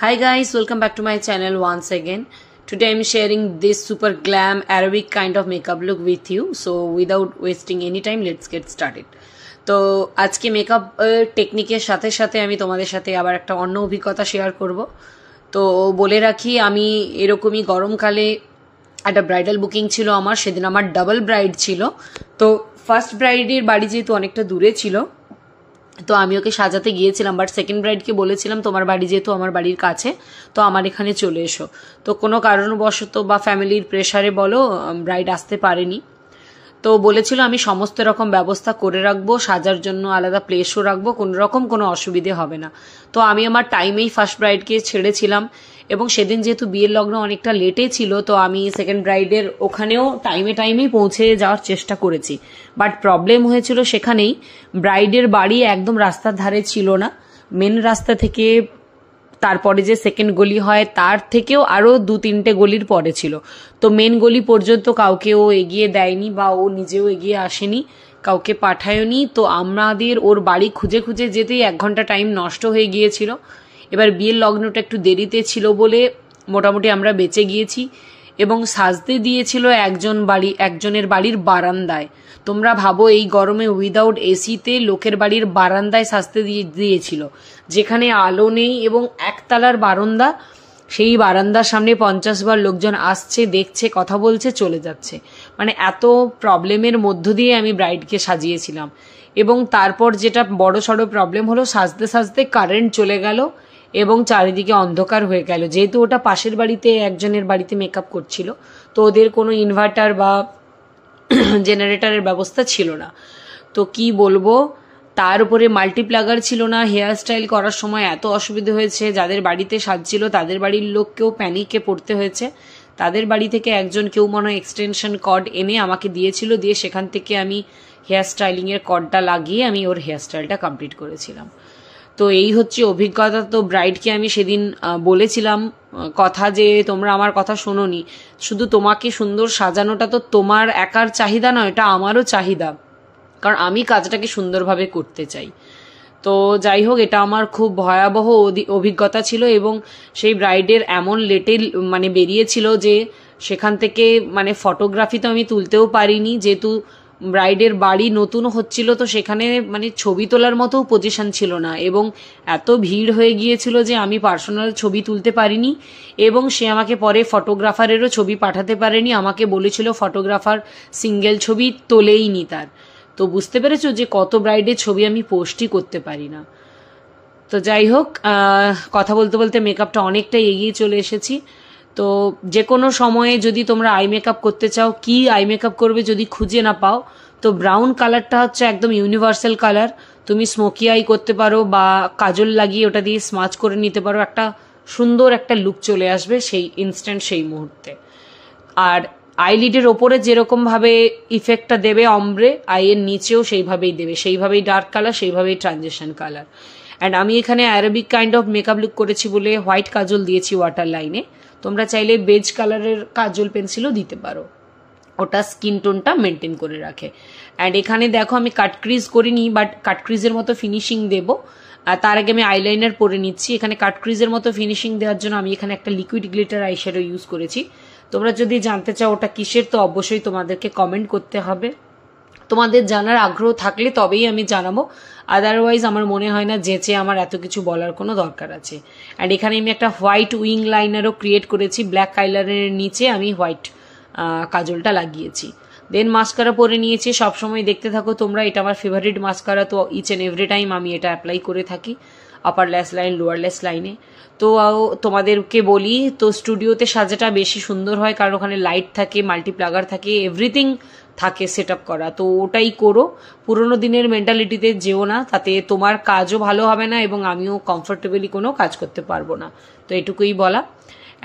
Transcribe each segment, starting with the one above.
Hi guys, welcome back to my channel once again. Today I'm sharing this super glam Arabic kind of makeup look with you. So without wasting any time, let's get started. তো আজকে makeup টেকনিকের সাথে সাথে আমি তোমাদের সাথে আবার একটা অন্য অভিজ্ঞতা শেয়ার করব। তো বলে রাখি, আমি এরকমই গরমকালে একটা ব্রাইডাল বুকিং ছিল আমার, সেদিন আমার ডাবল ব্রাইড ছিল। তো ফার্স্ট ব্রাইডের বাড়ি যেহেতু অনেকটা দূরে ছিল, তো আমি ওকে সাজাতে গিয়েছিলাম, বাট সেকেন্ড ব্রাইডকে বলেছিলাম তোমার বাড়ি যেহেতু আমার বাড়ির কাছে, তো আমার এখানে চলে এসো। তো কোনো কারণবশত বা ফ্যামিলির প্রেশারে বলো ব্রাইড আসতে পারেনি। তো বলেছিল আমি সমস্ত রকম ব্যবস্থা করে রাখবো, সাজার জন্য আলাদা প্লেসও রাখবো, কোনো রকম কোনো অসুবিধে হবে না। তো আমি আমার টাইমেই ফার্স্ট ব্রাইডকে ছেড়েছিলাম, এবং সেদিন যেহেতু বিয়ের লগ্ন অনেকটা লেটে ছিল, তো আমি সেকেন্ড ব্রাইডের ওখানেও টাইমেই পৌঁছে যাওয়ার চেষ্টা করেছি। বাট প্রবলেম হয়েছিল সেখানেই, ব্রাইডের বাড়ি একদম রাস্তার ধারে ছিল না, মেন রাস্তা থেকে তারপরে যে সেকেন্ড গলি হয় তার থেকেও আরো 2-3টে গলির পরে ছিল। তো মেন গলি পর্যন্ত কাউকে ও এগিয়ে দেয়নি, বা ও নিজেও এগিয়ে আসেনি, কাউকে পাঠায়নি। তো আমাদের ওর বাড়ি খুঁজে খুঁজে যেতেই 1 ঘন্টা টাইম নষ্ট হয়ে গিয়েছিল। এবার বিয়ের লগ্নটা একটু দেরিতে ছিল বলে মোটামুটি আমরা বেঁচে গিয়েছি, এবং সাজতে দিয়েছিল একজনের বাড়ির বারান্দায়। তোমরা ভাবো, এই গরমে উইদাউট এসিতে লোকের বাড়ির বারান্দায় সাজতে দিয়েছিল, যেখানে আলো নেই এবং একতলার বারান্দা। সেই বারান্দার সামনে 50 বার লোকজন আসছে, দেখছে, কথা বলছে, চলে যাচ্ছে। মানে এত প্রবলেমের মধ্য দিয়ে আমি ব্রাইডকে সাজিয়েছিলাম। এবং তারপর যেটা বড় সড়ো প্রবলেম হলো, সাজতে সাজতে কারেন্ট চলে গেল এবং চারিদিকে অন্ধকার হয়ে গেল। যেহেতু ওটা পাশের বাড়িতে একজনের বাড়িতে মেকআপ করছিল, তো ওদের কোনো ইনভার্টার বা জেনারেটরের ব্যবস্থা ছিল না। তো কি বলবো, তার উপরে মাল্টিপ্লাগার ছিল না। হেয়ার স্টাইল করার সময় এত অসুবিধা হয়েছে, যাদের বাড়িতে সাজছিল তাদের বাড়ির লোককেও প্যানিকে পড়তে হয়েছে। তাদের বাড়ি থেকে একজন কেউ মনে হয় এক্সটেনশন কর্ড এনে আমাকে দিয়েছিল, দিয়ে সেখান থেকে আমি হেয়ার স্টাইলিংয়ের কর্ডটা লাগিয়ে আমি ওর হেয়ার স্টাইলটা কমপ্লিট করেছিলাম। তো এই হচ্ছে অভিজ্ঞতা। তো ব্রাইডকে আমি সেদিন বলেছিলাম কথা, যে তোমরা আমার কথা শোনোনি, শুধু তোমাকে সুন্দর সাজানোটা তো তোমার একার চাহিদা নয়, এটা আমারও চাহিদা, কারণ আমি কাজটাকে সুন্দরভাবে করতে চাই। তো যাই হোক, এটা আমার খুব ভয়াবহ অভিজ্ঞতা ছিল। এবং সেই ব্রাইডের এমন লেটে বেরিয়েছিল যে সেখান থেকে ফটোগ্রাফি তো আমি তুলতেও পারিনি, যেহেতু ব্রাইডের বাড়ি নতুন হচ্ছিল। তো সেখানে ছবি তোলার মতো পজিশন ছিল না, এবং এত ভিড় হয়ে গিয়েছিল যে আমি পার্সোনাল ছবি তুলতে পারিনি। এবং সে আমাকে পরে ফটোগ্রাফারেরও ছবি পাঠাতে পারেনি, আমাকে বলেছিল ফটোগ্রাফার সিঙ্গেল ছবি তোলেইনি তার। তো বুঝতে পেরেছো যে কত ব্রাইডের ছবি আমি পোস্টই করতে পারি না। তো যাই হোক, কথা বলতে বলতে মেকআপটা অনেকটা এগিয়ে চলে এসেছি। তো যে কোনো সময়ে যদি তোমরা আই মেকআপ করতে চাও, কি আই মেকআপ করবে যদি খুঁজে না পাও, তো ব্রাউন কালারটা হচ্ছে একদম ইউনিভার্সাল কালার। তুমি স্মোকি আই করতে পারো, বা কাজল লাগিয়ে ওটা দিয়ে স্মাচ করে নিতে পারো, একটা সুন্দর একটা লুক চলে আসবে সেই ইনস্ট্যান্ট, সেই মুহূর্তে। আর আইলিডের ওপরে যেরকম ভাবে ইফেক্টটা দেবে অমব্রে, আইয়ের নিচেও সেইভাবেই দেবে, সেইভাবেই ডার্ক কালার, সেইভাবেই ট্রানজিশন কালার। অ্যান্ড আমি এখানে Arabic kind of makeup look করেছি বলে হোয়াইট কাজল দিয়েছি ওয়াটার লাইনে। তোমরা চাইলে বেজ কালারের কাজল পেন্সিলও দিতে পারো, ওটা স্কিন টোনটা মেনটেন করে রাখে। অ্যান্ড এখানে দেখো আমি কাট ক্রিজ করিনি, বাট কাট ক্রিজের মতো ফিনিশিং দেবো। তার আগে আমি আইলাইনার পরে নিচ্ছি। এখানে কাট ক্রিজের মতো ফিনিশিং দেওয়ার জন্য আমি এখানে একটা লিকুইড গ্লিটার আইশ্যাডো ইউজ করেছি। তোমরা যদি জানতে চাও ওটা কিসের, তো অবশ্যই তোমাদেরকে কমেন্ট করতে হবে। তোমাদের জানার আগ্রহ থাকলে তবেই আমি জানাবো, আদারওয়াইজ আমার মনে হয় না যেচে আমার এত কিছু বলার কোনো দরকার আছে। অ্যান্ড এখানে আমি একটা হোয়াইট উইং লাইনারও ক্রিয়েট করেছি, ব্ল্যাক আইলাইনারের নিচে আমি হোয়াইট কাজলটা লাগিয়েছি। দেন মাস্কারা পরে নিয়েছি। সবসময় দেখতে থাকো তোমরা, এটা আমার ফেভারিট মাস্কারা। তো ইচ অ্যান্ড এভরি টাইম আমি এটা অ্যাপ্লাই করে থাকি আপার ল্যাশ লাইন, লোয়ার ল্যাশ লাইনে। তো তোমাদেরকে বলি, তো স্টুডিওতে সাজাটা বেশি সুন্দর হয়, কারণ ওখানে লাইট থাকে, মাল্টিপ্লাগার থাকে, এভরিথিং থাকে সেট আপ করা। তো ওটাই করো, পুরোনো দিনের মেন্টালিটিতে যেও না, তাতে তোমার কাজও ভালো হবে না এবং আমিও কমফোর্টেবলি কোনো কাজ করতে পারবো না। তো এটুকুই বলা।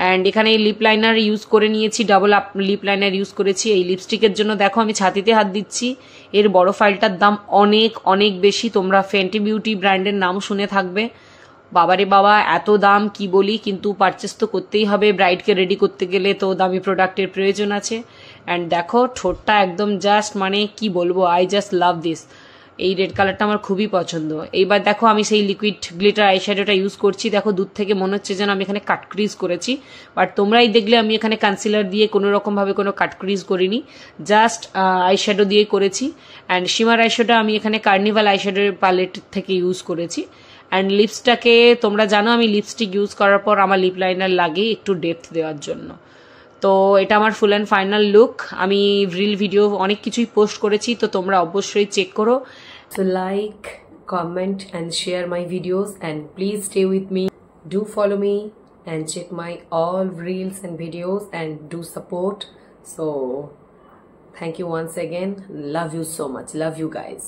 অ্যান্ড এখানে লিপ লাইনার ইউজ করে নিয়েছি, ডাবল লিপ লাইনার ইউজ করেছি। এই লিপস্টিকের জন্য দেখো আমি ছাতিতে হাত দিচ্ছি। এর বড় ফাইলটার দাম অনেক অনেক বেশি, তোমরা ফেন্টি বিউটি ব্র্যান্ডের নাম শুনে থাকবে। বাবারে বাবা, এত দাম কি বলি, কিন্তু পারচেস তো করতেই হবে, ব্রাইডকে রেডি করতে গেলে তো দামি প্রোডাক্টের প্রয়োজন আছে। অ্যান্ড দেখো ঠোঁটটা একদম জাস্ট কি বলবো, আই জাস্ট লাভ দিস। এই রেড কালারটা আমার খুবই পছন্দ। এইবার দেখো আমি সেই লিকুইড গ্লিটার আইশ্যাডোটা ইউজ করছি। দেখো দূর থেকে মনে হচ্ছে যেন আমি এখানে কাট ক্রিজ করেছি, বাট তোমরাই দেখলে আমি এখানে কনসিলার দিয়ে কোনো রকমভাবে কোনো কাট ক্রিজ করিনি, জাস্ট আইশ্যাডো দিয়ে করেছি। অ্যান্ড শিমার আইশ্যাডো আমি এখানে কার্নিভাল আইশ্যাডোর প্যালেট থেকে ইউজ করেছি। অ্যান্ড লিপসটাকে তোমরা জানো আমি লিপস্টিক ইউজ করার পর আমার লিপ লাইনার লাগে একটু ডেপথ দেওয়ার জন্য। তো এটা আমার ফুল অ্যান্ড ফাইনাল লুক। আমি রিল ভিডিও অনেক কিছুই পোস্ট করেছি, তো তোমরা অবশ্যই চেক করো। So like, comment and share my videos and please stay with me. Do follow me and check my all reels and videos and do support. So thank you once again. Love you so much. Love you guys.